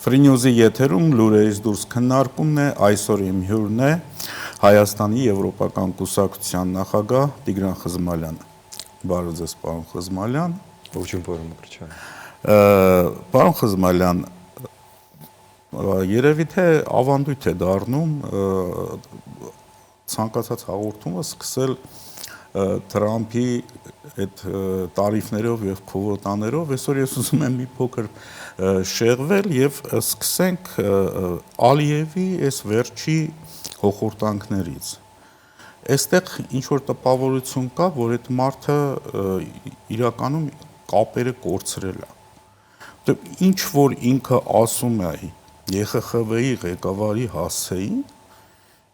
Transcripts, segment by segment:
Ֆրինյուզի եթերում լուրերից դուրս քննարկումն է, այսօր իմ հյուրն է Հայաստանի Եվրոպական կուսակցության նախագահ Տիգրան Խզմալյանը։ Բարև ձեզ, պարոն Խզմալյան։ Ողջույն, պարոն Մկրտչյան։ Պարոն Խզմալյան, երևի թե ավանդույթ է դառնում ցանկացած հաղորդումը սկսել Թրամփի այդ տարիֆներով եւ քվոտաներով, այսօր ես ուզում եմ մի փոքր շեղվել եւ սկսենք Ալիևի այս վերջի հոխորտանքներից։ Այստեղ ինչ որ տպավորություն կա, որ այդ մարդը իրականում կապերը կորցրել է։ Ինչ որ ինքը ասում է ԵԽԽՎ-ի ղեկավարի հասցեին,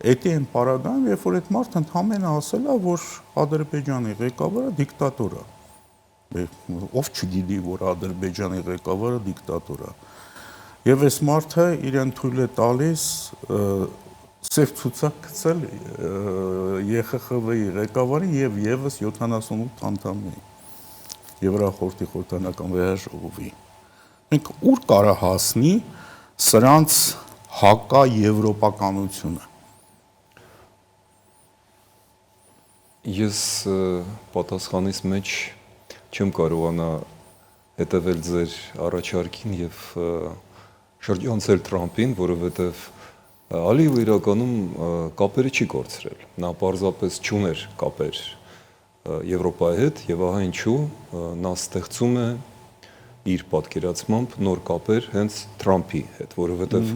Էդի են պարագայում, երբ որ այդ մարդը ընդհանրապես ասել է, որ Ադրբեջանի ղեկավարը դիկտատոր է։ Ով չգիտի, որ Ադրբեջանի ղեկավարը դիկտատոր է։ Եվ այս մարդը իրեն թույլ է տալիս սև ցուցակ գցել ԵԽԽՎ-ի ղեկավարին եւ եւս 78 անդամներին Եվրախորհրդի խորհրդանական վեհաժողովի։ Մենք ուր կարա հասնի սրանց հակա եվրոպականությունը։ Ես պատասխանից մեջ չեմ կարողանա հետևել ձեր առաջարկին եւ շրջանցել Թրամփին, որովհետեւ Ալիևը իրականում կապերը չի կորցրել։ Նա պարզապես չուներ կապեր Եվրոպայի հետ եւ ահա ինչու նա ստեղծում է իր պատկերացմամբ նոր կապեր հենց Թրամփի հետ, որովհետեւ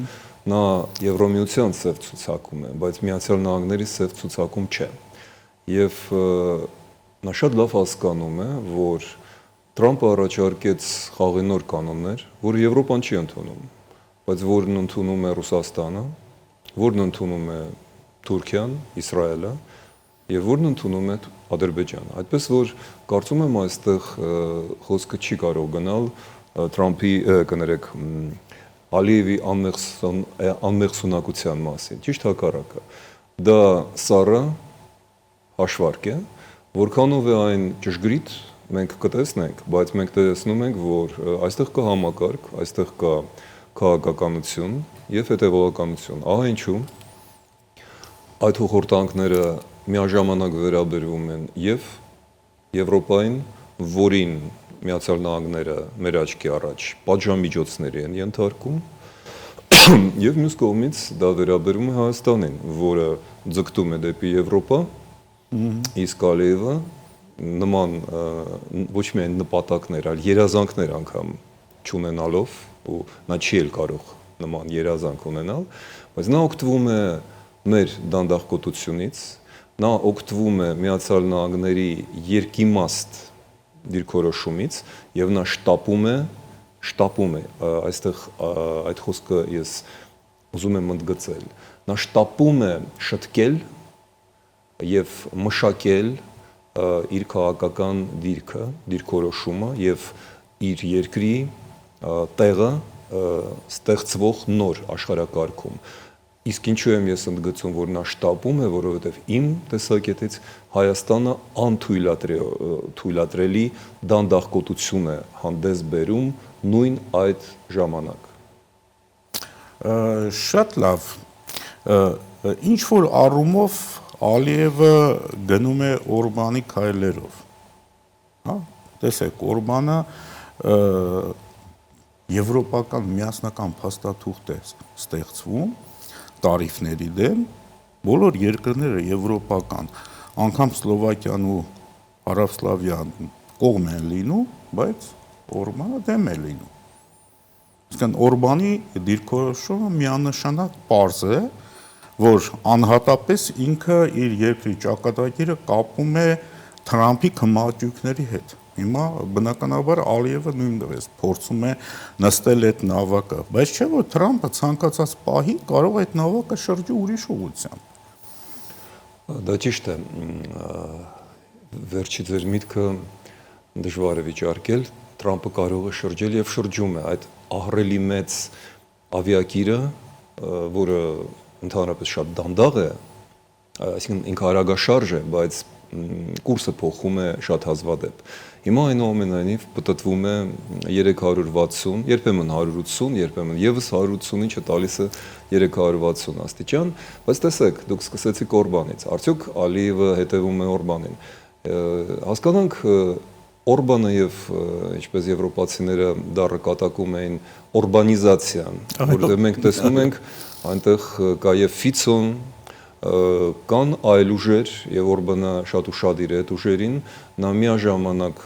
նա Եվրոմիության սև ցուցակում է, բայց Միացյալ Նահանգների սև ցուցակում չէ։ Եվ նա շատ լավ հասկանում է, որ Թրամփը առաջարկեց խաղի նոր կանոններ, որ Եվրոպան չի ընդունում, բայց որն ընդունում է Ռուսաստանը, որն ընդունում է Թուրքիան, Իսրայելը եւ որն ընդունում է Ադրբեջանը։ Այդպես որ կարծում եմ այստեղ խոսքը չի կարող գնալ Թրամփի, կներեք, Ալիևի անմեղսունակության մասին, ճիշտ հակառակը։ Դա սառը հաշվարկ է, որքանով է այն ճշգրիտ, մենք կտեսնենք, բայց մենք տեսնում ենք, որ այստեղ կա համակարգ, այստեղ կա քաղաքականություն եւ հետեւողականություն։ Ահա ինչու այդ հոխորտանքները միաժամանակ վերաբերվում են եւ Եվրոպային, որին Միացյալ Նահանգները մեր աչքի առաջ պատժամիջոցների են ենթարկում, եւ մյուս կողմից դա վերաբերում է Հայաստանին, որը ձգտում է դեպի Եվրոպա, իսկ Ալիևը նման ոչ միայն նպատակներ, այլ երազանքներ անգամ չունենալով, ու նա չի էլ կարող նման երազանք ունենալ, բայց նա օգտվում է մեր դանդաղկոտությունից, նա օգտվում է Միացյալ Նահանգների երկիմաստ դիրքորոշումից եւ նա շտապում է, այստեղ այդ խոսքը ես ուզում եմ ընդգծել, նա շտապում է շտկել եւ մշակել իր քաղաքական դիրքորոշումը եւ իր երկրի տեղը ստեղծվող նոր աշխարհակարգում։ Իսկ ինչու եմ ես ընդգծում, որ նա շտապում է, որովհետև իմ տեսակետից Հայաստանը անթույլատրելի դանդաղկոտություն է հանդես բերում նույն այդ ժամանակ։ Շատ լավ։ Ինչ որ առումով Ալիևը գնում է Օրբանի քայլերով։ Հա, տեսեք, Օրբանը եվրոպական միասնական փաստաթուղթ է ստեղծվում տարիֆների դեմ, բոլոր երկրները եվրոպական, անգամ Սլովակիան ու Հարավսլավիան կողմ են լինում, բայց Օրբանը դեմ է լինում։ Իսկն Օրբանի դիրքորոշումը միանշանակ պարզ է, որ անհատապես ինքը իր երկրի ճակատագիրը կապում է Թրամփի քմահաճույքների հետ։ Հիմա բնականաբար Ալիևը նույնպես փորձում է նստել այդ նավակը, բայց չէ որ Թրամփը ցանկացած պահի կարող է այդ նավակը շրջի ուրիշ ուղղությամբ։ Դա ճիշտ է։ Վերջի ձեր միտքը դժվար է վիճարկել, Թրամփը կարող է շրջել եւ շրջում է այդ ահռելի մեծ ավիակիրը, որը ընդհանրապես շատ դանդաղ է, այսինքն ինքը արագաշարժ է, բայց կուրսը փոխում է շատ հազվադեպ։ Հիմա այնուամենայնիվ պտտվում է 360, երբեմն 180, երբեմն եւս 180, ինչը տալիս է 360 աստիճան, բայց տեսեք, դուք սկսեցիք Օրբանից, արդյոք Ալիևը հետևում է Օրբանին։ Հասկանանք Օրբանը եւ ինչպես եվրոպացիները դառը կատակում էին օրբանիզացիան, որովհետեւ մենք տեսնում ենք այնտեղ կա եւ Ֆիցոն, կան այլ ուժեր եւ Օրբանը շատ ուշադիր է այդ ուժերին, նա միաժամանակ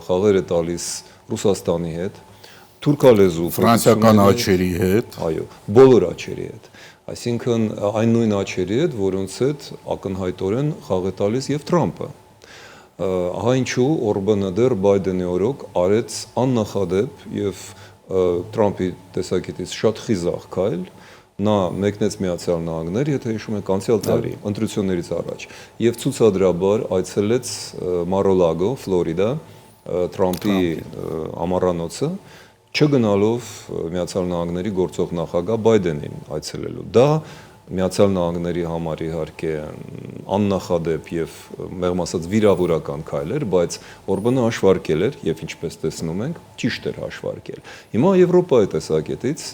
խաղեր է տալիս Ռուսաստանի հետ, թուրքալեզու ֆրանսիական աչերի հետ, այո, բոլոր աչերի հետ։ Այսինքն այն նույն աչերի հետ, որոնց հետ ակնհայտորեն խաղ է տալիս եւ Թրամփը։ Ահա ինչու Օրբանը դեռ Բայդենի օրոք արեց աննախադեպ եւ Թրամփի տեսակետից շատ խիզախ քայլ, նա մեկնեց Միացյալ Նահանգներ, եթե հիշում եք, անցյալ տարի, ընտրություններից առաջ, եւ ցուցադրաբար այցելեց Mar-a-Lago, Ֆլորիդա, Թրամփի ամառանոցը, չգնալով Միացյալ Նահանգների գործող նախագահ Բայդենին այցելելու։ Դա Միացյալ Նահանգների համար իհարկե աննախադեպ եւ մեղմ ասած վիրավորական քայլ էր, բայց Օրբանը հաշվարկել էր եւ ինչպես տեսնում ենք, ճիշտ էր հաշվարկել։ Հիմա Եվրոպայի տեսակետից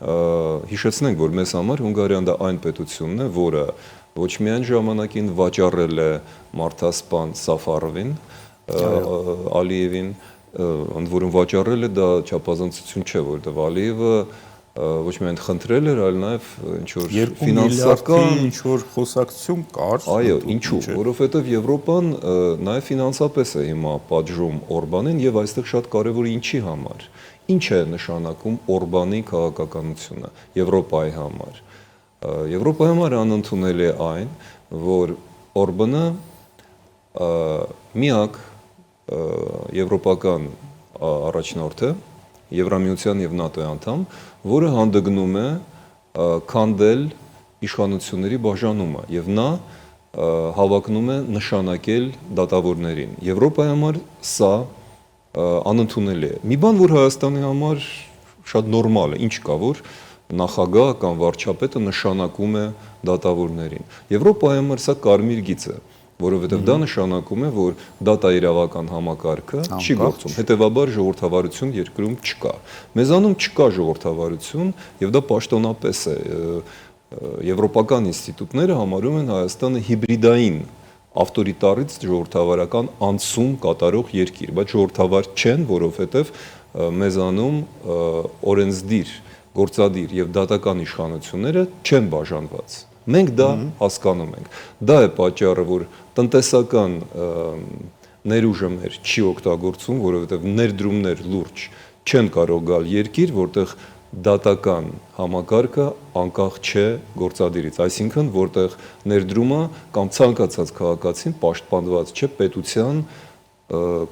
հիշեցնենք, որ մեզ համար Հունգարիան դա այն պետությունն է, որը ոչ միայն ժամանակին վաճառել է մարդասպան Սաֆարովին, Ալիևին, ընդ որում վաճառել է դա չափազանցություն չէ, որտեղ Ալիևը ոչ միայն խնդրել էր, այլ նաև ինչ-որ ֆինանսական ինչ-որ խոսակցություն կար։ Այո, ինչու, որովհետև Եվրոպան նաև ֆինանսապես է հիմա պատժում Օրբանին եւ այստեղ շատ կարևոր ինչի համար։ Ինչ է նշանակում Օրբանի քաղաքականությունը Եվրոպայի համար։ Եվրոպայի համար անընդունել է այն, որ Օրբանը միակ եվրոպական առաջնորդ է, Եվրամիության եւ ՆԱՏՕ-ի անդամ, որը հանդգնում է քանդել իշխանությունների բաժանումը եւ նա հավակնում է նշանակել դատավորներին։ Եվրոպայի համար սա անընդունելի է։ Մի բան, որ Հայաստանի համար շատ նորմալ է, ինչ կա, որ նախագահ կամ վարչապետը նշանակում է դատավորներին։ Եվրոպայի համար սա կարմիր գիծ է, որովհետև դա նշանակում է, որ դատաիրավական համակարգը չի գործում։ Հետևաբար ժողովրդավարություն երկրում չկա։ Մեզանում չկա ժողովրդավարություն եւ դա պաշտոնապես է։ Եվրոպական ինստիտուտները համարում են Հայաստանը հիբրիդային ավտորիտարից ժողովրդավարական անցում կատարող երկիր, բայց ժողովրդավար չեն, որովհետև մեզանում օրենսդիր, գործադիր եւ դատական իշխանությունները չեն բաժանված։ Մենք դա հասկանում ենք։ Դա է պատճառը, որ տնտեսական ներուժը մեր չի օգտագործում, որովհետև ներդրումներ լուրջ չեն կարող գալ երկիր, որտեղ դատական համակարգը անկախ չէ գործադիրից, այսինքն որտեղ ներդրումը կամ ցանկացած քաղաքացին պաշտպանված չէ պետության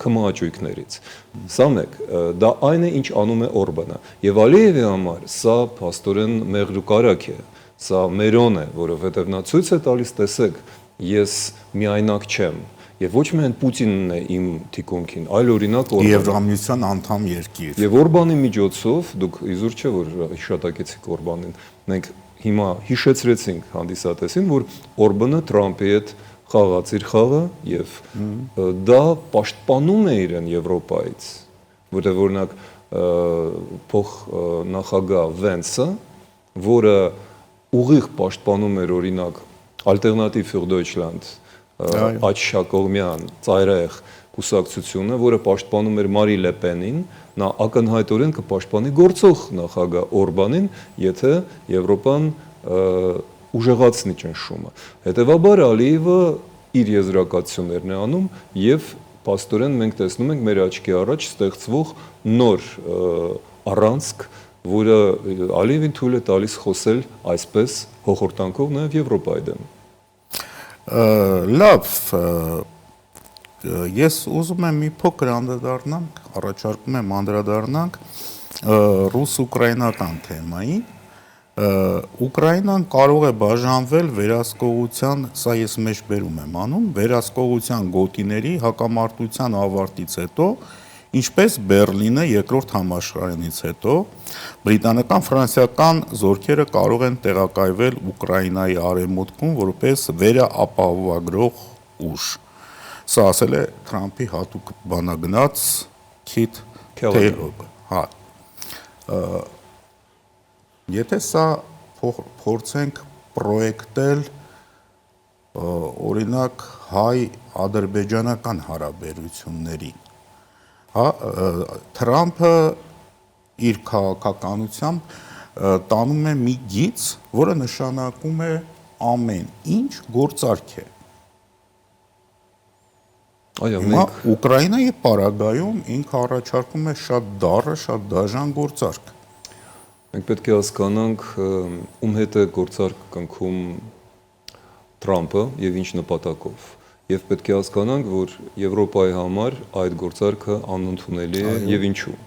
քմահաճույքներից։ Սա մեկ, դա այն է, ինչ անում է Օրբանը։ Եվ Ալիևի համար սա փաստորեն մեղրուկարակ է, սա մերոն է, որովհետև նա ցույց է տալիս, տեսեք, ես միայնակ չեմ։ Եվ ոչ միայն Պուտինն է իմ թիկունքին, այլ օրինակ Օրբանը։ Եվրամիության անդամ երկիր։ Եվ Օրբանի միջոցով, դուք իզուր չէ, որ հիշատակեցիք Օրբանին, մենք հիմա հիշեցրեցինք հանդիսատեսին, որ Օրբանը Թրամփի հետ խաղաց իր խաղը եւ դա պաշտպանում է իրեն Եվրոպայից, որտեղ օրինակ փոխնախագահ Վենսը, որը ուղիղ պաշտպանում էր օրինակ Ալտերնատիվ ֆյուր Դոյչլանդ աչշակողմյան ծայրահեղ կուսակցությունը, որը պաշտպանում էր Մարի Լեպենին, նա ակնհայտորեն կպաշտպանի գործող նախագահ Օրբանին, եթե Եվրոպան ուժեղացնի ճնշումը։ Հետևաբար Ալիևը իր եզրակացություններն է անում եւ փաստորեն մենք տեսնում ենք մեր աչքի առաջ ստեղծվող նոր առանցք, որը Ալիևին թույլ է տալիս խոսել այսպես հոխորտանքով նաեւ Եվրոպայի դեմ։ Լավ, ես ուզում եմ մի փոքր անդրադառնանք, առաջարկում եմ անդրադառնանք ռուս-ուկրաինական թեմային։ Ուկրաինան կարող է բաժանվել վերահսկողության, սա ես մեջբերում եմ անում, վերահսկողության գոտիների հակամարտության ավարտից հետո, ինչպես Բեռլինը երկրորդ համաշխարհայինից հետո, բրիտանական ֆրանսիական զորքերը կարող են տեղակայվել Ուկրաինայի արևմուտքում որպես վերաապահովագրող ուժ։ Սա ասել է Թրամփի հատուկ բանագնաց Քիթ Թեյլորը։ Հա։ Եթե սա փորձենք պրոյեկտել օրինակ հայ-ադրբեջանական հարաբերություններին, հա, Թրամփը իր քաղաքականությամբ տանում է մի գիծ, որը նշանակում է ամեն ինչ գործարք է։ Այո, մենք Ուկրաինայի պարագայում ինքը առաջարկում է շատ դառը, շատ դաժան գործարք։ Մենք պետք է հասկանանք ում հետ է գործարք կնքում Թրամփը եւ ինչ նպատակով։ Եվ պետք է հասկանանք, որ Եվրոպայի համար այդ գործարքը անընդունելի է եւ ինչու։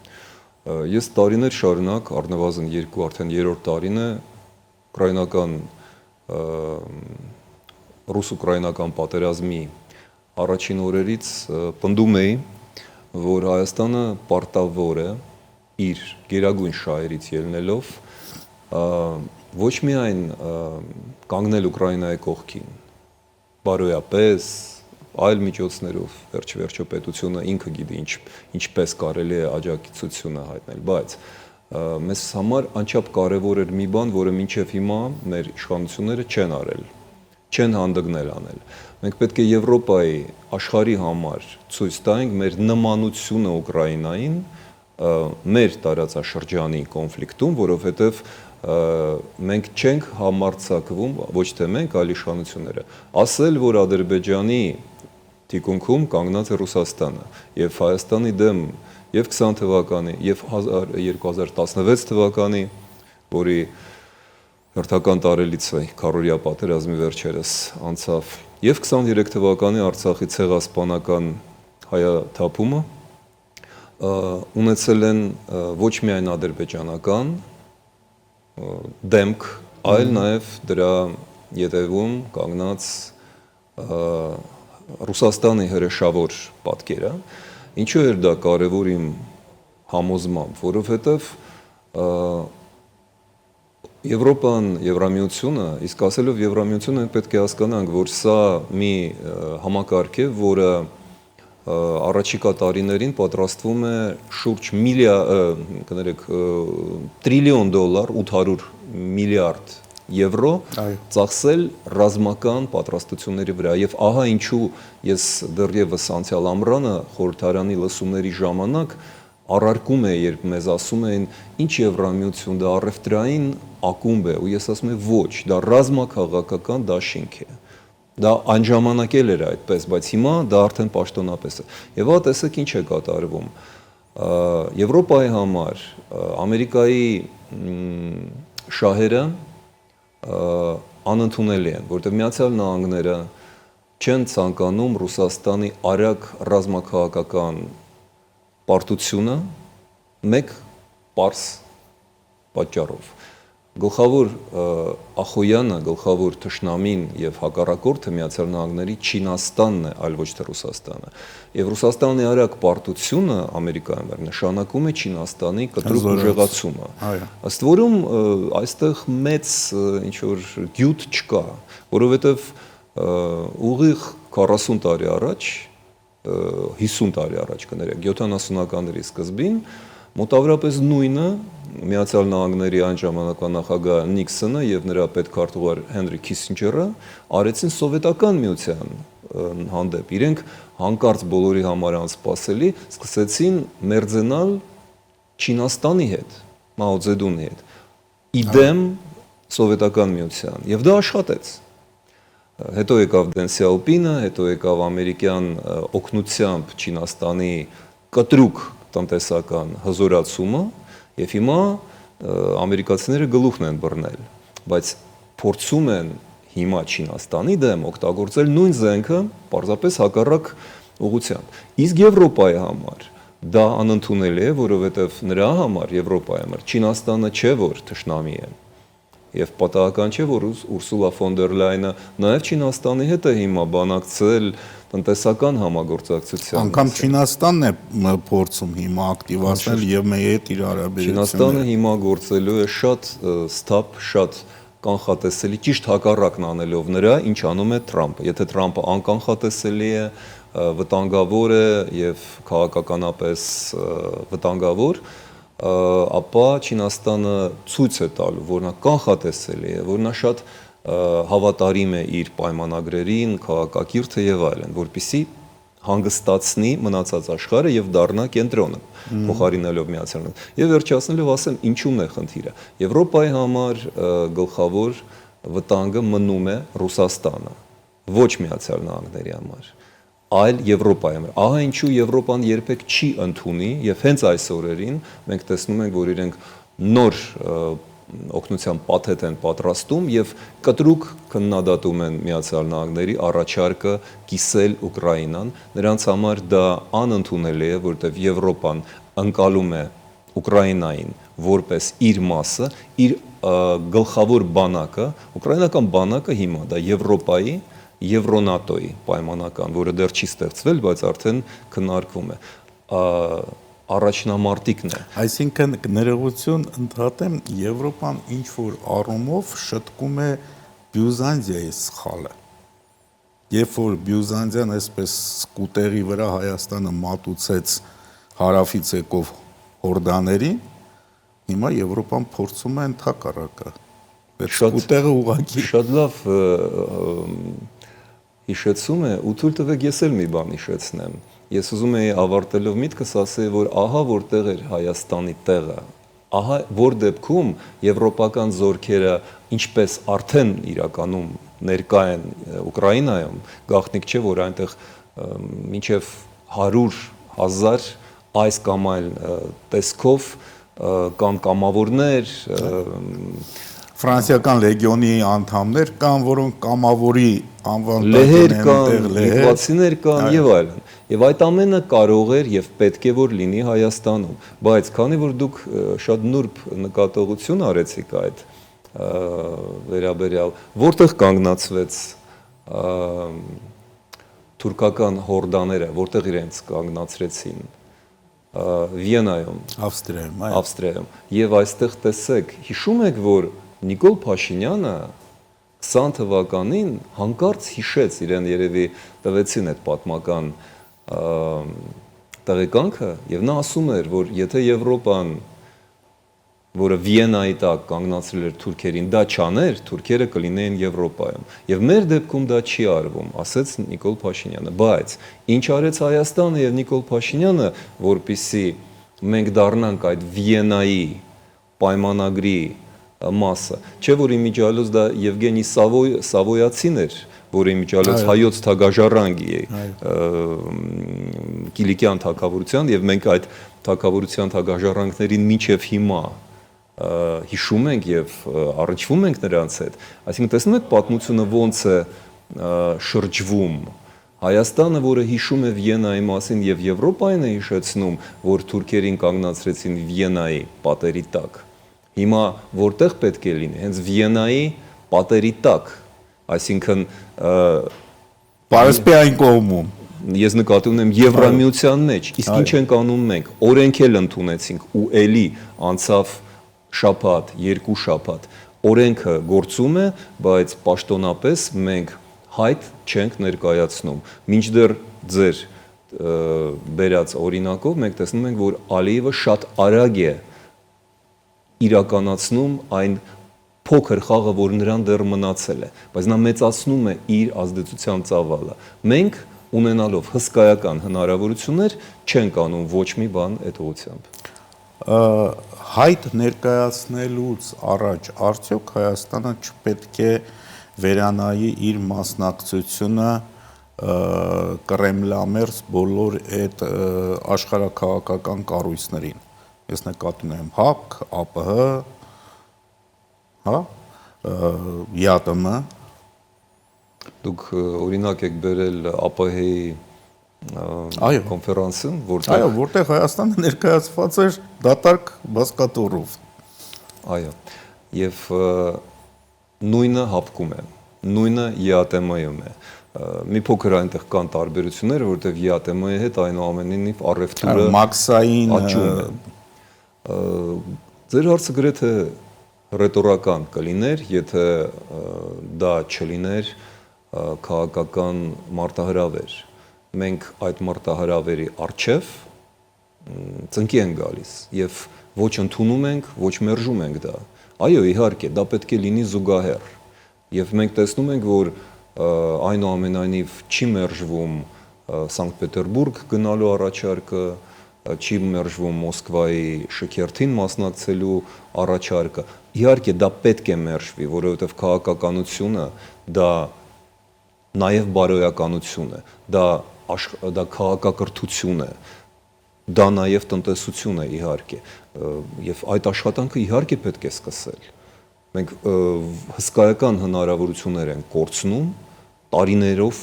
Ես տարիներ շարունակ, առնվազն 2 արդեն 3-րդ տարին է ուկրաինական ռուս-ուկրաինական պատերազմի առաջին օրերից պնդում էի, որ Հայաստանը պարտավոր է իր գերագույն շահերից ելնելով ոչ միայն կանգնել Ուկրաինայի կողքին, բարոյապես, այլ միջոցներով, վերջ-վերջո պետությունը ինքը գիտի ինչպես կարելի է աջակցությունը հայտնել, բայց մեզ համար անչափ կարևոր էր մի բան, որը մինչև հիմա մեր իշխանությունները չեն արել, չեն հանդգնել անել։ Մենք պետք է Եվրոպայի աշխարհի համար ցույց տանք մեր նմանությունը Ուկրաինային մեր տարածաշրջանի կոնֆլիկտում, որովհետև մենք չենք համարձակվում, ոչ թե մենք, այլ իշխանությունները, ասել, որ Ադրբեջանի թիկունքում կանգնած է Ռուսաստանը եւ Հայաստանի դեմ եւ 20 թվականի եւ 2016 թվականի, որի հերթական տարելիցը քառորյա պատերազմի վերջերս անցավ, եւ 23 թվականի Արցախի ցեղասպանական հայաթափումը ունեցել են ոչ միայն ադրբեջանական դեմք, այլ նաեւ դրա ետևում կանգնած Ռուսաստանի հրեշավոր պատկերը։ Ինչու էր դա կարևոր իմ համոզմամբ, որովհետև Եվրոպան, Եվրամիությունը, իսկ ասելով Եվրամիությունը պետք է հասկանանք, որ սա մի համակարգ է, որը առաջիկա տարիներին պատրաստվում է շուրջ տրիլիոն դոլար, 800 միլիարդ եվրո ծախսել ռազմական պատրաստությունների վրա եւ ահա ինչու ես դեռևս անցյալ ամռանը խորհրդարանի լսումների ժամանակ առարկում է, երբ մեզ ասում էին ինչ Եվրամիություն դա առևտրային ակումբ է ու ես ասում եմ ոչ, դա ռազմաքաղաքական դաշինք է։ Դա այն ժամանակ էլ էր այդպես, բայց հիմա դա արդեն պաշտոնապես է։ Եվ ահա տեսեք ինչ է կատարվում։ Եվրոպայի համար Ամերիկայի շահերը անընդունելի են, որտեղ Միացյալ Նահանգները չեն ցանկանում Ռուսաստանի արագ ռազմաքաղաքական պարտությունը մեկ պարզ պատճառով։ Գլխավոր ախոյանը, գլխավոր թշնամին եւ հակառակորդը Միացյալ Նահանգների Չինաստանն է, այլ ոչ թե Ռուսաստանը։ Եվ Ռուսաստանի արագ պարտությունը Ամերիկայում նշանակում է Չինաստանի կտրուկ ուժեղացումը։ Ըստ որում այստեղ մեծ ինչ որ գյուտ չկա, որովհետեւ ուղիղ 40 տարի առաջ, 50 տարի առաջ կներեք, 70-ականների սկզբին մոտավորապես նույնը Միացյալ Նահանգների այն ժամանակվա նախագահ Նիքսոնը եւ նրա պետքարտուղար Հենրի Քիսինջերը արեցին սովետական միության հանդեպ։ Իրենք հանկարծ բոլորի համար անսպասելի սկսեցին մերձենալ Չինաստանի հետ, Մաո Ձեդունի հետ, իդեմ սովետական միության, եւ դա աշխատեց։ Հետո եկավ Դեն Սյաոպինը, հետո եկավ ամերիկյան օգնությամբ Չինաստանի կտրուկ տնտեսական հզորացումը եւ հիմա ամերիկացիները գլուխն են բռնել, բայց փորձում են հիմա Չինաստանի դեմ օգտագործել նույն զենքը պարզապես հակառակ ուղղությամբ։ Իսկ Եվրոպայի համար դա անընդունելի է, որովհետեւ նրա համար Եվրոպայի համար Չինաստանը չէ որ թշնամի է։ Եվ պատահական չէ, որ Ուրսուլա ֆոն դեր Լայնը նաև Չինաստանի հետ է հիմա բանակցել տնտեսական համագործակցության։ Անկամ Չինաստանն է փորձում հիմա ակտիվացնել եւ մեր հետ իր հարաբերությունները։ Չինաստանը հիմա գործելու է շատ սթափ, շատ կանխատեսելի, ճիշտ հակառակն անելով նրա, ինչ անում է Թրամփը։ Եթե Թրամփը անկանխատեսելի է, վտանգավոր է եւ քաղաքականապես վտանգավոր, ապա Չինաստանը ցույց է տալու, որ նա կանխատեսելի է, որ նա շատ հավատարիմ է իր պայմանագրերին, քաղաքակիրթը եւ այլն, որպեսզի հանգստացնի մնացած աշխարհը եւ դառնա կենտրոնը, փոխարինելով Միացյալ Նահանգները։ Եվ վերջացնելով ասեմ, ինչու՞մն է խնդիրը։ Եվրոպայի համար գլխավոր վտանգը մնում է Ռուսաստանը, ոչ Միացյալ Նահանգների համար, այլ Եվրոպայի համար։ Ահա ինչու Եվրոպան երբեք չի ընդունի եւ հենց այս օրերին մենք տեսնում ենք, որ իրենք նոր օգնության պաթեթ են պատրաստում եւ կտրուկ քննադատում են Միացյալ Նահանգների առաջարկը կիսել Ուկրաինան։ Նրանց համար դա անընդունելի է, որտեղ Եվրոպան ընկալում է Ուկրաինային որպես իր մասը, իր գլխավոր բանակը, ուկրաինական բանակը հիմա դա Եվրոպայի, Եվրոնատոյի պայմանական, որը դեռ չի ստեղծվել, բայց արդեն քննարկվում է։ Առաջնամարտիկն է։ Այսինքն ներողություն ընդհատեմ, Եվրոպան ինչ որ առումով շտկում է Բյուզանդիայի սխալը։ Երբ որ Բյուզանդիան այսպես սկուտերի վրա Հայաստանը մատուցեց հարավից եկող հորդաներին, հիմա Եվրոպան փորձում է ընդհակառակը։ Այդ սկուտերը ուղղակի շատ լավ հիշեցում է, ու թույլ տվեք ես էլ մի բան հիշեցնեմ։ Ես ուզում եի ավարտելով միտքս ասել, որ ահա որտեղ էր Հայաստանի տեղը, ահա որ դեպքում եվրոպական զորքերը ինչպես արդեն իրականում ներկա են Ուկրաինայում, գաղտնիք չէ, որ այնտեղ մինչև 100,000 այս կամ այլ տեսքով կան կամավորներ, ֆրանսիական լեգիոնի անդամներ կան, որոնք կամավորի անվան լեհեր կան, լիտվացիներ կան եւ այլն։ Եվ այդ ամենը կարող էր եւ պետք է որ լինի Հայաստանում, բայց քանի որ դուք շատ նուրբ նկատողություն արեցիք այդ վերաբերյալ, որտեղ կանգնացվեց թուրքական հորդաները, որտեղ իրենց կանգնացրեցին Վիեննայում, Ավստրիայում, եւ այստեղ տեսեք, հիշում եք, որ Նիկոլ Փաշինյանը 20 թվականին հանկարծ հիշեց, իրեն երևի տվեցին այդ պատմական տեղեկանքը եւ նա ասում էր, որ եթե Եվրոպան, որը Վիենայի տակ կանգնացրել էր թուրքերին, դա չաներ, թուրքերը կլինեին Եվրոպայում։ Եվ մեր դեպքում դա չի արվում, ասեց Նիկոլ Փաշինյանը, բայց ինչ արեց Հայաստանը եւ Նիկոլ Փաշինյանը, որպեսզի մենք դառնանք այդ Վիենայի պայմանագրի մասը, չէ որ իմիջիալոց դա Եվգենի Սավոյացին էր, որը իմիջիալոց հայոց թագաժառանգի է Կիլիկյան թագավորության եւ մենք այդ թագավորության թագաժառանգներին մինչեւ հիմա հիշում ենք եւ առնչվում ենք նրանց հետ, այսինքն տեսնում եք պատմությունը ոնց է շրջվում, Հայաստանը, որը հիշում է Վիենայի մասին եւ Եվրոպային է հիշեցնում, որ թուրքերին կանգնացրեցին Վիենայի պատերի տակ, հիմա որտեղ պետք է լինի, հենց Վիենայի պատերի տակ, այսինքն Պարսպիային կողմում ես նկատի ունեմ Եվրամիության մեջ, իսկ ինչ ենք անում մենք, օրենք էլ ընդունեցինք ու էլի անցավ շաբաթ, 2 շաբաթ, օրենքը գործում է, բայց պաշտոնապես մենք հայտ չենք ներկայացնում, մինչդեռ ձեր բերած օրինակով մենք տեսնում ենք, որ Ալիևը շատ արագ է իրականացնում այն փոքր խաղը, որ նրան դեռ մնացել է, բայց նա մեծացնում է իր ազդեցության ծավալը։ Մենք ունենալով հսկայական հնարավորություններ չենք անում ոչ մի բան այդ ուղղությամբ։ Հայտ ներկայացնելուց առաջ արդյոք Հայաստանը չպետք է վերանայի իր մասնակցությունը կրեմլամերձ բոլոր այդ աշխարհաքաղաքական կառույցներին։ Ես նկատի ունեմ ՀԱՊԿ, ԱՊՀ, հա, ԵԱՏՄ։ Դուք օրինակ եք բերել ԱՊՀ-ի կոնֆերանսը, որտեղ Հայաստանը ներկայացված էր դատարկ բազկաթոռով։ Այո, եւ նույնը ՀԱՊԿ-ում է, նույնը ԵԱՏՄ-ում է։ Մի փոքր այնտեղ կան տարբերություններ, որտեղ ԵԱՏՄ-ի հետ այնուամենայնիվ առևտուրը մաքսային աճում է։ Ձեր հարցը գրեթե ռետորական կլիներ, եթե դա չլիներ քաղաքական մարտահրավեր։ մենք այդ մարտահրավերի առջև ծնկի ենք գալիս եւ ոչ ընդունում ենք, ոչ մերժում ենք դա։ Այո, իհարկե, դա պետք է լինի զուգահեռ։ Եվ մենք տեսնում ենք, որ այնուամենայնիվ չի մերժվում Սանկտ Պետերբուրգ գնալու առաջարկը, չի մերժվում Մոսկվայի շքերթին մասնակցելու առաջարկը։ Իհարկե, դա պետք է մերժվի, որովհետև քաղաքականությունը դա նաև բարոյականություն է, դա քաղաքակրթություն է, դա նաև տնտեսություն է իհարկե, եւ այդ աշխատանքը իհարկե պետք է սկսել։ Մենք հսկայական հնարավորություններ ենք կորցնում տարիներով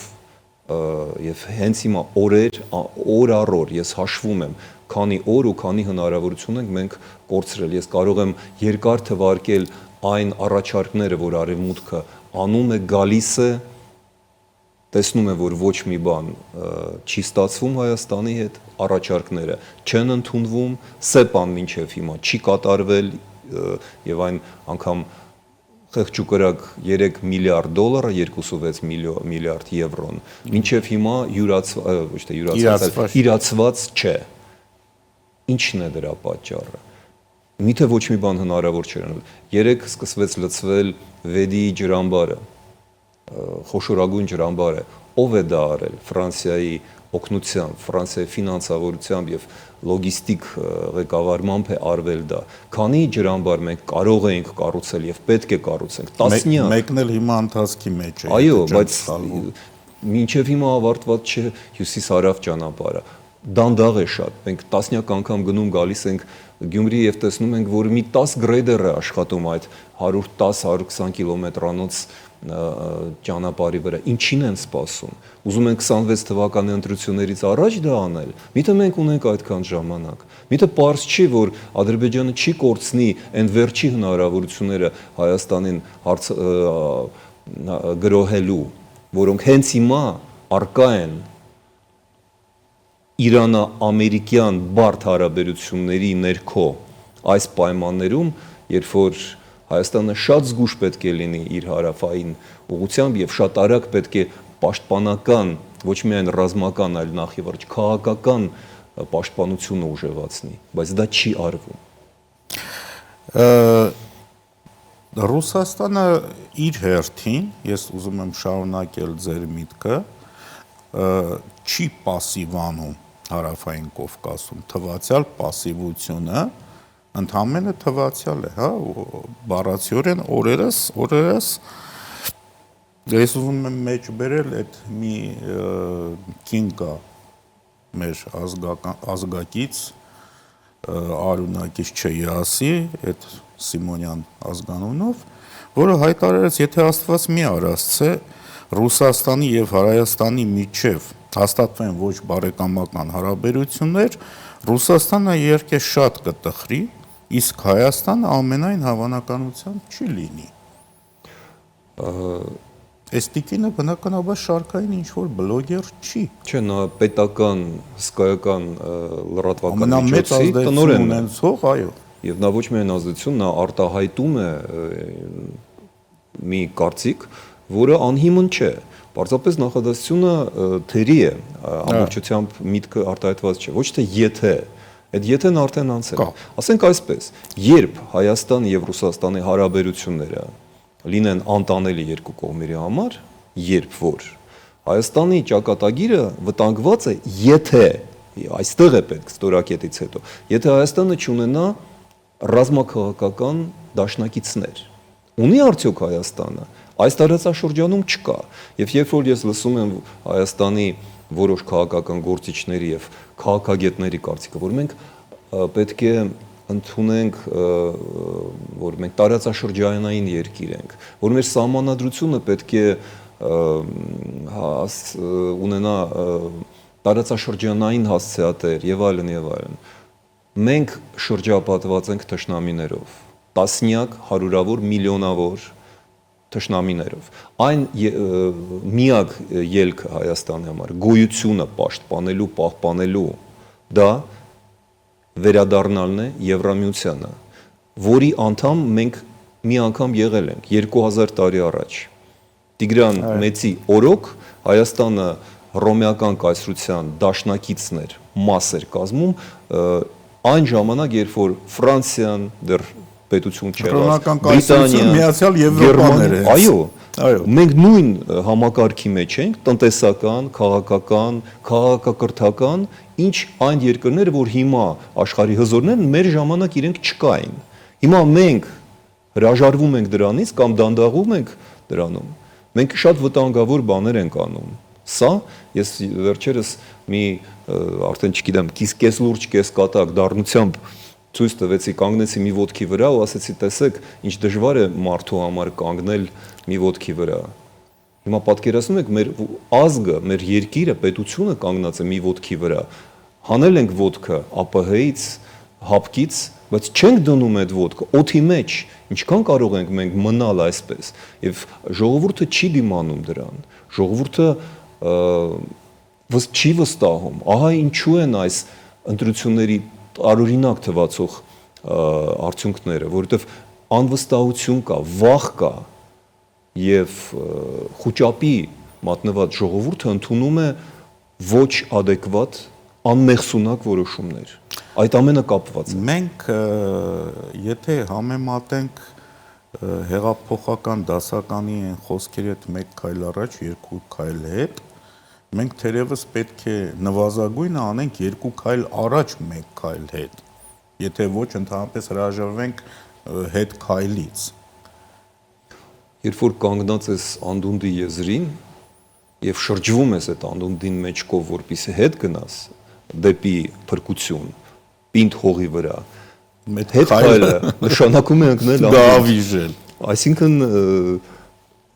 եւ հենց հիմա օր առ օր ես հաշվում եմ քանի օր ու քանի հնարավորություն ենք մենք կորցրել։ Ես կարող եմ երկար թվարկել այն առաջարկները, որ Արևմուտքը անում է, գալիս է, տեսնում է, որ ոչ մի բան չի ստացվում Հայաստանի հետ, առաջարկները չեն ընդունվում, ՍԵՊԱ-ն մինչև հիմա չի կատարվել եւ այն անգամ խեղճուկրակ 3 միլիարդ դոլարը, 2.6 միլիարդ եվրոն, մինչև հիմա իրացված չէ։ Ինչն է դրա պատճառը։ Միթե ոչ մի բան հնարավոր չէր անել։ Երեք սկսվեց լցվել Վեդիի ջրամբարը, խոշորագույն ջրամբարը, ով է դա արել Ֆրանսիայի օգնությամբ, Ֆրանսիայի ֆինանսավորությամբ եւ լոգիստիկ ղեկավարմամբ է արվել դա։ Քանի ջրամբար մենք կարող էինք կառուցել եւ պետք է կառուցենք, տասնյակ։ Մեկն էլ հիմա ընթացքի մեջ է։ Այո, բայց մինչև հիմա ավարտված չէ հյուսիս-հարավ ճանապարհը։ Դանդաղ է շատ։ Մենք տասնյակ անգամ գնում գալիս ենք Գյումրի եւ տեսնում ենք, որ մի 10 գրեյդեր է աշխատում այդ 110-120 կիլոմետրանոց ճանապարհի վրա։ Ինչին են սպասում։ Ուզում են 26 թվականի ընտրություններից առաջ դա անել։ Միթե մենք ունենք այդքան ժամանակ։ Միթե պարզ չի, որ Ադրբեջանը չի կորցնի այն վերջի հնարավորությունները Հայաստանին գրոհելու, որոնք հենց հիմա արկա են Իրано-ամերիկյան բարդ հարաբերությունների ներքո այս պայմաններում, երբ որ Հայաստանը շատ զգուշ պետք է լինի իր հարավային ուղղությամբ եւ շատ արագ պետք է պաշտպանական, ոչ միայն ռազմական, այլ նախևառաջ քաղաքական պաշտպանությունը ուժեղացնի, բայց դա չի արվում։ Ռուսաստանը իր հերթին, ես ուզում եմ շարունակել ձեր միտքը, չի պասիվանում Հարավային Կովկասում, թվացյալ պասիվությունը ընդհանրապես թվացյալ է, հա, բառացիորեն օրերս ես ուզում եմ մեջ բերել այդ մի կինկա մեր ազգակից արունակից Չեյասի, այդ Սիմոնյան ազգանունով, որը հայտարարեց, եթե Աստված մի արասցե Ռուսաստանի եւ Հայաստանի միջև հաստատվեն ոչ բարեկամական հարաբերություններ, Ռուսաստանը իհարկե շատ կտխրի, իսկ Հայաստանը ամենայն հավանականությամբ չի լինի։ Այս տիկինը բնականաբար շարքային ինչ-որ բլոգեր չի։ Չէ, նա պետական, հսկայական լրատվական միջոցի տնօրենն է ունեցող, այո։ Եվ նա ոչ միայն ազդեցություն, նա արտահայտում է մի կարծիք, որը անհիմն չէ։ Պարզապես նախադասությունը թերի է, ամբողջությամբ միտքը արտահայտված չէ, ոչ թե եթե, այդ եթեն արդեն անցել է։ Ասենք այսպես, երբ Հայաստանի եւ Ռուսաստանի հարաբերությունները լինեն անտանելի երկու կողմերի համար, երբ որ Հայաստանի ճակատագիրը վտանգված է, եթե այստեղ է պետք ստորակետից հետո, եթե Հայաստանը չունենա ռազմաքաղաքական դաշնակիցներ, ունի արդյոք Հայաստանը, այս տարածաշրջանում չկա, եւ երբ որ ես լսում եմ Հայաստանի որոշ քաղաքական գործիչների եւ քաղաքագետների կարծիքը, որ մենք պետք է ընդունենք, որ մենք տարածաշրջանային երկիր ենք, որ մեր սահմանադրությունը պետք է ունենա տարածաշրջանային հասցեատեր եւ այլն եւ այլն։ Մենք շրջապատված ենք թշնամիներով, տասնյակ, հարյուրավոր, միլիոնավոր թշնամիներով։ Այն միակ ելքը Հայաստանի համար, գոյությունը պաշտպանելու, պահպանելու, դա վերադառնալն է Եվրամիությանը, որի անդամ մենք մի անգամ եղել ենք 2000 տարի առաջ։ Տիգրան Մեծի օրոք Հայաստանը հռոմեական կայսրության դաշնակիցներ մաս էր կազմում, այն ժամանակ, երբ որ Ֆրանսիան դեռ պետություն չեղավ, Հռոմեական կայսրությունը Միացյալ Եվրոպաներ է։ Այո, մենք նույն համակարգի մեջ ենք, տնտեսական, քաղաքական, քաղաքակրթական, ինչ այն երկրները, որ հիմա աշխարհի հզորներն մեր ժամանակ իրենք չկային։ Հիմա մենք հրաժարվում ենք դրանից կամ դանդաղում ենք դրանում։ Մենք շատ վտանգավոր բաներ ենք անում։ Սա ես վերջերս մի արդեն չգիտեմ, կես լուրջ, կես կատակ դառնությամբ ցույց տվեցի, կանգնեցի մի ոտքի վրա ու ասեցի, տեսեք, ինչ դժվար է մարդու համար կանգնել մի ոտքի վրա։ Հիմա պատկերացնում եք, մեր ազգը, մեր երկիրը, պետությունը կանգնած է մի ոտքի վրա։ Հանել ենք ոտքը ԱՊՀ-ից, հապկից, բայց չենք դնում այդ ոտքը օդի մեջ։ Ինչքան կարող ենք մենք մնալ այսպես։ Եվ ժողովուրդը չի դիմանում դրան։ Ժողովուրդը չի վստահում։ Ահա ինչու են այս ընտրությունների տարօրինակ թվացող արդյունքները, որովհետև անվստահություն կա, վախ կա եւ խոճապի մատնված ժողովուրդը ընդունում է ոչ adekvat, անմեղսունակ որոշումներ։ Այդ ամենը կապված է։ Մենք եթե համեմատենք հեղափոխական դասականի են խոսքերի հետ մեկ քայլ առաջ, երկու քայլ հետ, մենք թերևս պետք է նվազագույնը անենք երկու քայլ առաջ մեկ քայլ հետ, եթե ոչ ընդհանրապես հրաժարվենք հետ քայլից։ Երբ որ կանգնած ես անդունդի եզրին եւ շրջվում ես այդ անդունդին մեջքով, որպեսզի հետ գնաս դեպի փրկություն, պինդ հողի վրա, հետ քայլը նշանակում է ընկնել դավիժել։ Այսինքն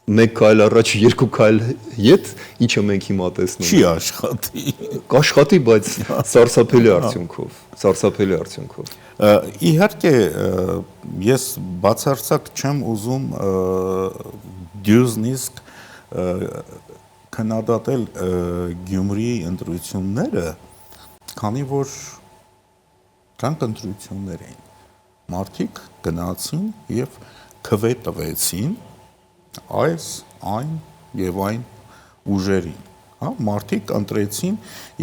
մեկ քայլ առաջ, երկու քայլ ետ, ինչը մենք հիմա տեսնում Չի աշխատի։ Կաշխատի, բայց սարսափելի արդյունքով։ Իհարկե, ես բացարձակ չեմ ուզում դյուզնիսկ քննադատել Գյումրիի ընտրությունները, քանի որ դրանք ընտրություններ էին։ Մարդիկ գնացին եւ քվե տվեցին այս, այն եւ այն ուժերին, հա, մարդիկ ընտրեցին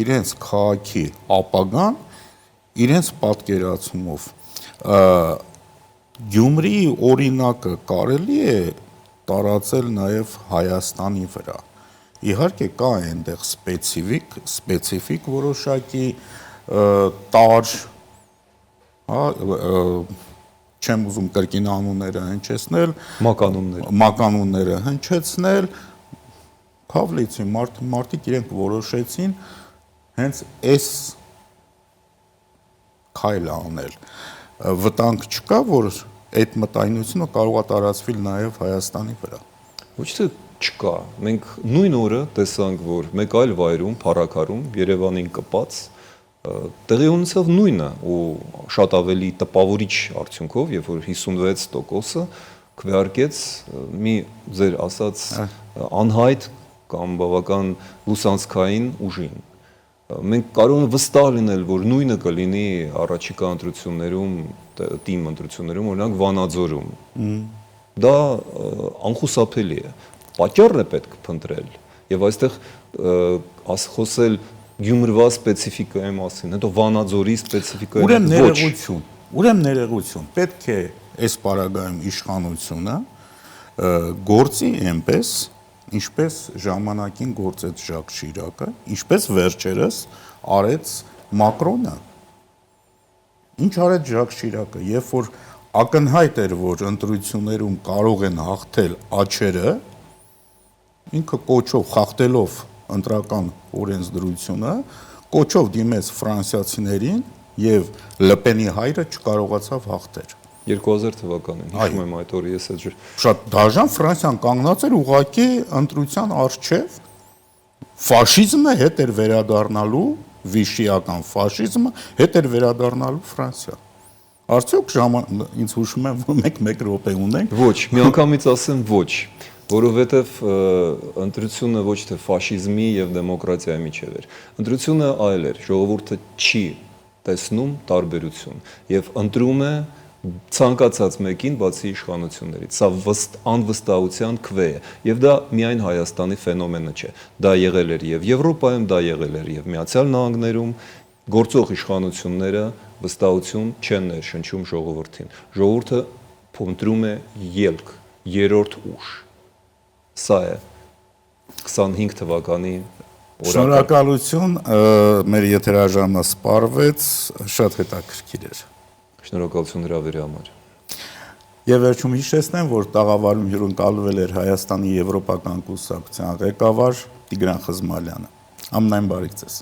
իրենց քաղաքի ապագան, իրենց պատկերացումով։ Գյումրիի օրինակը կարելի է տարածել նաեւ Հայաստանի վրա։ Իհարկե կա այնտեղ սպეციფიկ որոշակի տար, հա, չեմ ուզում կրկին անունները հնչեցնել, մականունները հնչեցնել, Փավլիցի մարդիկ իրենք որոշեցին հենց այս քայլը անել։ Վտանգ չկա, որ այդ մտայնությունը կարող է տարածվել նաև Հայաստանի վրա։ Ոչ թե չկա։ Մենք նույն օրը տեսանք, որ մեկ այլ վայրում, Փառաքարում, Երևանին կպած տեղի ունեցավ նույնը ու շատ ավելի տպավորիչ արդյունքով, երբ որ 56%-ը քվեարկեց մի ձեր ասած անհայտ կամ բավական լուսանցքային ուժին։ Մենք կարող ենք վստահ լինել, որ նույնը կլինի առաջիկա ընտրություններում, թիմ ընտրություններում, օրինակ Վանաձորում։ Դա անխուսափելի է։ Պատճառն է պետք փնտրել եւ այստեղ խոսել Գյումրվա սպეციფիկայի մասին, հետո Վանաձորի սպеციფիկայի մասին։ Ուրեմն ներողություն, պետք է այս պարագայում իշխանությունը գործի այնպես, ինչպես ժամանակին գործեց Ժակ Շիրակը, ինչպես վերջերս արեց Մակրոնը։ Ինչ արեց Ժակ Շիրակը, երբ որ ակնհայտ էր, որ ընտրություններում կարող են հաղթել աջերը, ինքը կոչով խախտելով ընտրական օրենսդրությունը, կոչով դիմեց ֆրանսիացիներին եւ Լպենի հայրը չկարողացավ հաղթել։ 2000 թվականին, հիշում եմ այդ օրը ես այդ շատ դաժան Ֆրանսիան կանգնած էր ուղղակի ընտրության առջև, ֆաշիզմը հետ էր վերադառնալու, վիշիական ֆաշիզմը հետ էր վերադառնալու Ֆրանսիա։ Արդյոք ինձ հուշում է, որ մենք 1 րոպե ունենք։ Ոչ, միանգամից ասեմ ոչ, որովհետև ընտրությունը ոչ թե ֆաշիզմի եւ դեմոկրատիայի միջև էր։ Ընտրությունը այլ էր, ժողովուրդը չի տեսնում տարբերություն եւ ընտրում է ցանկացած մեկին բացի իշխանություններից։ Սա անվստահության քվե է, եւ դա միայն Հայաստանի ֆենոմենը չէ։ Դա եղել էր եւ Եվրոպայում, դա եղել էր եւ Միացյալ Նահանգներում, գործող իշխանությունները վստահություն չեն ներշնչում ժողովրդին։ Ժողովուրդը փնտրում է ելք, երրորդ ուժ։ Սա է 25 թվականի Շնորհակալություն, մեր եթերաժամը սպառվեց, շատ հետաքրքիր էր։ Շնորհակալություն հրավերի համար։ Եվ վերջում հիշեցնեմ, որ տաղավարում հյուրընկալվել էր Հայաստանի Եվրոպական կուսակցության ղեկավար Տիգրան Խզմալյանը։ Ամենայն բարիք ձեզ։